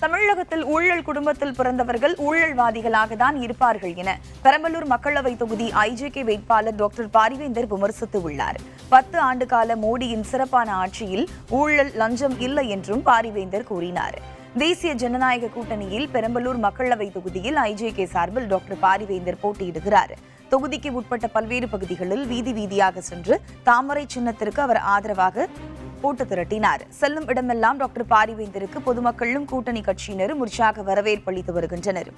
தமிழகத்தில் ஊழல் குடும்பத்தில் பிறந்தவர்கள் ஊழல்வாதிகளாக தான் இருப்பார்கள் என பெரம்பலூர் மக்களவை தொகுதி ஐஜேகே வேட்பாளர் டாக்டர் பாரிவேந்தர் விமர்சித்துள்ளார். 10 ஆண்டு கால மோடியின் சிறப்பான ஆட்சியில் ஊழல் லஞ்சம் இல்லை என்றும் பாரிவேந்தர் கூறினார். தேசிய ஜனநாயக கூட்டணியில் பெரம்பலூர் மக்களவை தொகுதியில் ஐஜேகே சார்பில் டாக்டர் பாரிவேந்தர் போட்டியிடுகிறார். தொகுதிக்கு உட்பட்ட பல்வேறு பகுதிகளில் வீதி வீதியாக சென்று தாமரை சின்னத்திற்கு அவர் ஆதரவாக கூட்டு திரட்டினார். செல்லும் இடமெல்லாம் டாக்டர் பாரிவேந்தருக்கு பொதுமக்களும் கூட்டணி கட்சியினரும் உற்சாக வரவேற்பு அளித்து வருகின்றனர்.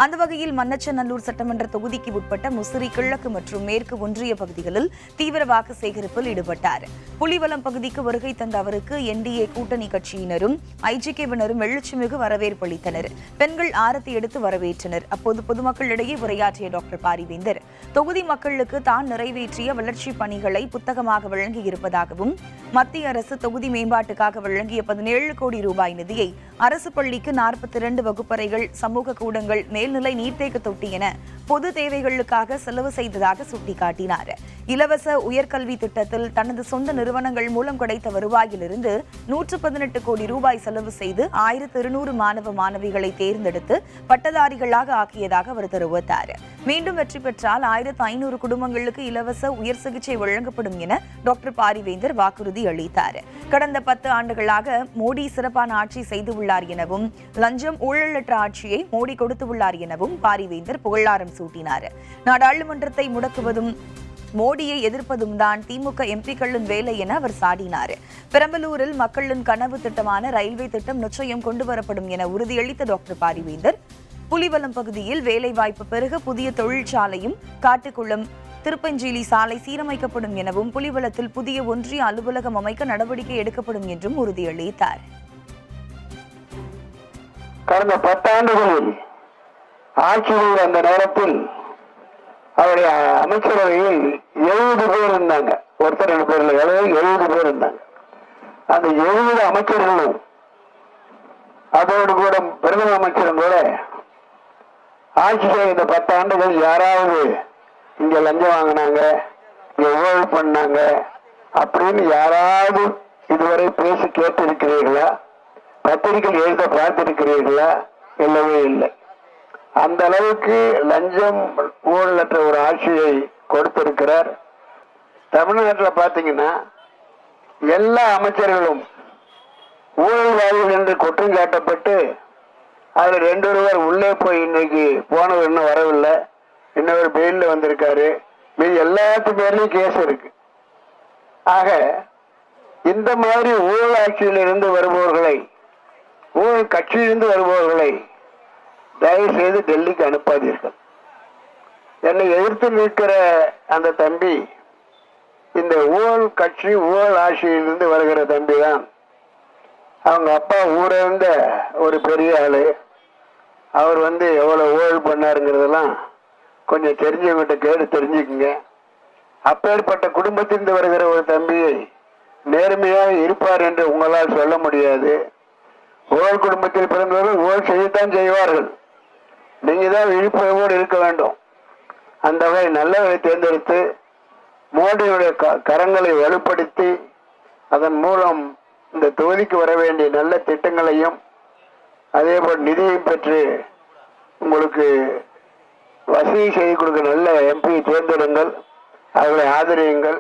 அந்த வகையில் மண்ணச்சநல்லூர் சட்டமன்ற தொகுதிக்கு உட்பட்ட முசிறி கிழக்கு மற்றும் மேற்கு ஒன்றிய பகுதிகளில் தீவிர வாக்கு சேகரிப்பில் ஈடுபட்டார். புலிவலம் பகுதிக்கு வருகை தந்த அவருக்கு என்டிஏ கூட்டணி கட்சியினரும் ஐஜேகேவினரும் எழுச்சிமிகு வரவேற்பு அளித்தனர். பெண்கள் ஆரத்தி எடுத்து வரவேற்றனர். அப்போது பொதுமக்களிடையே உரையாற்றிய டாக்டர் பாரிவேந்தர் தொகுதி மக்களுக்கு தான் நிறைவேற்றிய வளர்ச்சிப் பணிகளை புத்தகமாக வழங்கியிருப்பதாகவும் மத்திய அரசு தொகுதி மேம்பாட்டுக்காக வழங்கிய 17 கோடி ரூபாய் நிதியை அரசு பள்ளிக்கு 42 வகுப்பறைகள், சமூக கூடங்கள், மேல்நிலை நீர்த்தேக்க தொட்டி என பொது தேவைகளுக்காக செலவு செய்ததாக சுட்டிக்காட்டினார். இலவச உயர்கல்வி திட்டத்தில் தனது சொந்த நிறுவனங்கள் மூலம் கிடைத்த வருவாயிலிருந்து 118 கோடி ரூபாய் செலவு செய்து 1200 மாணவ மாணவிகளை தேர்ந்தெடுத்து பட்டதாரிகளாக ஆக்கியதாக அவர் தெரிவித்தார். மீண்டும் வெற்றி பெற்றால் 1500 குடும்பங்களுக்கு இலவச உயர் சிகிச்சை வழங்கப்படும் என டாக்டர் பாரிவேந்தர் வாக்குறுதி அளித்தார். கடந்த 10 ஆண்டுகளாக மோடி சிறப்பான ஆட்சி செய்துள்ளார் எனவும் லஞ்சம் ஊழலற்ற ஆட்சியை மோடி கொடுத்துள்ளார் எனவும் பாரிவேந்தர் புகழாரம் சூட்டினார். நாடாளுமன்றத்தை முடக்குவதும் மோடியை எதிர்ப்பதும் தான் திமுக எம்பிக்களின் வேலை என அவர் சாடினார். பெரம்பலூரில் மக்களின் கனவு திட்டமான ரயில்வே திட்டம் நிச்சயம் கொண்டுவரப்படும் என உறுதியளித்த டாக்டர் பாரிவேந்தர் புலிவலம் பகுதியில் வேலைவாய்ப்பு பெருக புதிய தொழிற்சாலையும், காட்டுக்குளம் திருப்பஞ்சீலி சாலை சீரமைக்கப்படும் எனவும் புலிவலத்தில் புதிய ஒன்றிய அலுவலகம் அமைக்க நடவடிக்கை எடுக்கப்படும் என்றும் உறுதியளித்தார். கடந்த 10 ஆண்டுகளில் ஆட்சியில் அந்த நேரத்தில் அவருடைய அமைச்சரவையில் 70 பேர் இருந்தாங்க. ஒருத்தர் 2 பேர் 70 பேர் இருந்தாங்க. அந்த 70 அமைச்சர்களும் அதோடு கூட பிரதம அமைச்சரும் கூட ஆட்சி செய்த 10 ஆண்டுகள் யாராவது இங்க லஞ்சம் வாங்கினாங்க, இங்க ஊழல் பண்ணாங்க அப்படின்னு யாராவது இதுவரை பேசி கேட்டிருக்கிறீர்களா? பத்திரிகை எழுத பார்த்திருக்கிறீர்களா? இல்லவே இல்லை. அந்த அளவுக்கு லஞ்சம் ஊழலற்ற ஒரு ஆட்சியை கொடுத்திருக்கிறார். தமிழ்நாட்டில் பார்த்தீங்கன்னா எல்லா அமைச்சர்களும் ஊழல்வாதிகள் என்று குற்றம் சாட்டப்பட்டு அதில் 2 ஒருவர் உள்ளே போய் இன்னைக்கு போனவர் இன்னும் வரவில்லை. இன்னொரு பெயில்ல வந்திருக்காரு. மீது எல்லாத்து பேர்லயும் கேஸ் இருக்கு. ஆக இந்த மாதிரி ஊழல் ஆட்சியில் இருந்து வருபவர்களை, ஊழல் கட்சியிலிருந்து வருபவர்களை தயவு செய்து டெல்லிக்கு அனுப்பாதீர்கள். என்னை எதிர்த்து நிற்கிற அந்த தம்பி இந்த ஊழல் கட்சி, ஊழல் ஆட்சியிலிருந்து வருகிற தம்பி தான். அவங்க அப்பா ஊரந்த ஒரு பெரிய ஆளு. அவர் எவ்வளவு ஊழல் பண்ணாருங்கிறதெல்லாம் கொஞ்சம் தெரிஞ்சவங்கிட்ட கேட்டு தெரிஞ்சுக்குங்க. அப்பேற்பட்ட குடும்பத்திலிருந்து வருகிற ஒரு தம்பியை நேர்மையாக இருப்பார் என்று உங்களால் சொல்ல முடியாது. ஊழல் குடும்பத்தில் பிறந்தவர்கள் ஊழல் செய்யத்தான் செய்வார்கள். நீங்க தான் விழிப்புணர்வோடு இருக்க வேண்டும். அந்த வகை நல்லவரை தேர்ந்தெடுத்து மோடியுடைய கரங்களை வலுப்படுத்தி அதன் மூலம் இந்த தொகுதிக்கு வர வேண்டிய நல்ல திட்டங்களையும் அதேபோல் நிதியையும் பெற்று உங்களுக்கு வசதி செய்து கொடுக்க நல்ல எம்பியை தேர்ந்தெடுங்கள், அவர்களை ஆதரியுங்கள்.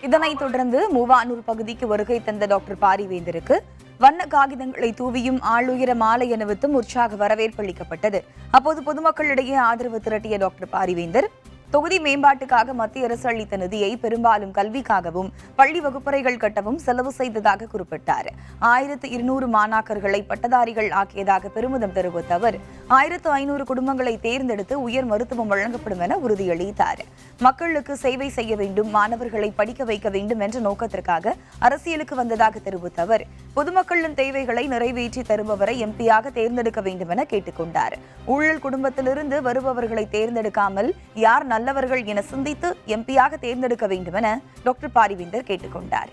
இதனைத் தொடர்ந்து மூவானூர் பகுதிக்கு வருகை தந்த டாக்டர் பாரிவேந்தருக்கு வண்ண காகிதங்களை தூவியும் ஆளுயர மாலை அணிவித்தும் உற்சாக வரவேற்பு அளிக்கப்பட்டது. அப்போது பொதுமக்களிடையே ஆதரவு திரட்டிய டாக்டர் பாரிவேந்தர் தொகுதி மேம்பாட்டுக்காக மத்திய அரசு அளித்த நிதியை பெரும்பாலும் கல்விக்காகவும் பள்ளி வகுப்பறைகள் கட்டவும் செலவு செய்ததாக குறிப்பிட்டார். 1200 மாணாக்கர்களை பட்டதாரிகள் ஆக்கியதாக பெருமிதம் தெரிவித்த அவர் 1500 குடும்பங்களை தேர்ந்தெடுத்து உயர் மருத்துவம் வழங்கப்படும் என உறுதியளித்தார். மக்களுக்கு சேவை செய்ய வேண்டும், மாணவர்களை படிக்க வைக்க வேண்டும் என்ற நோக்கத்திற்காக அரசியலுக்கு வந்ததாக தெரிவித்த அவர் பொதுமக்களின் தேவைகளை நிறைவேற்றி தருபவரை எம்பியாக தேர்ந்தெடுக்க வேண்டும் என கேட்டுக்கொண்டார். ஊழல் குடும்பத்திலிருந்து வருபவர்களை தேர்ந்தெடுக்காமல் யார் நல்லவர்கள் என சிந்தித்து எம்பியாக தேர்ந்தெடுக்க வேண்டும் என டாக்டர் பாரிவேந்தர் கேட்டுக்கொண்டார்.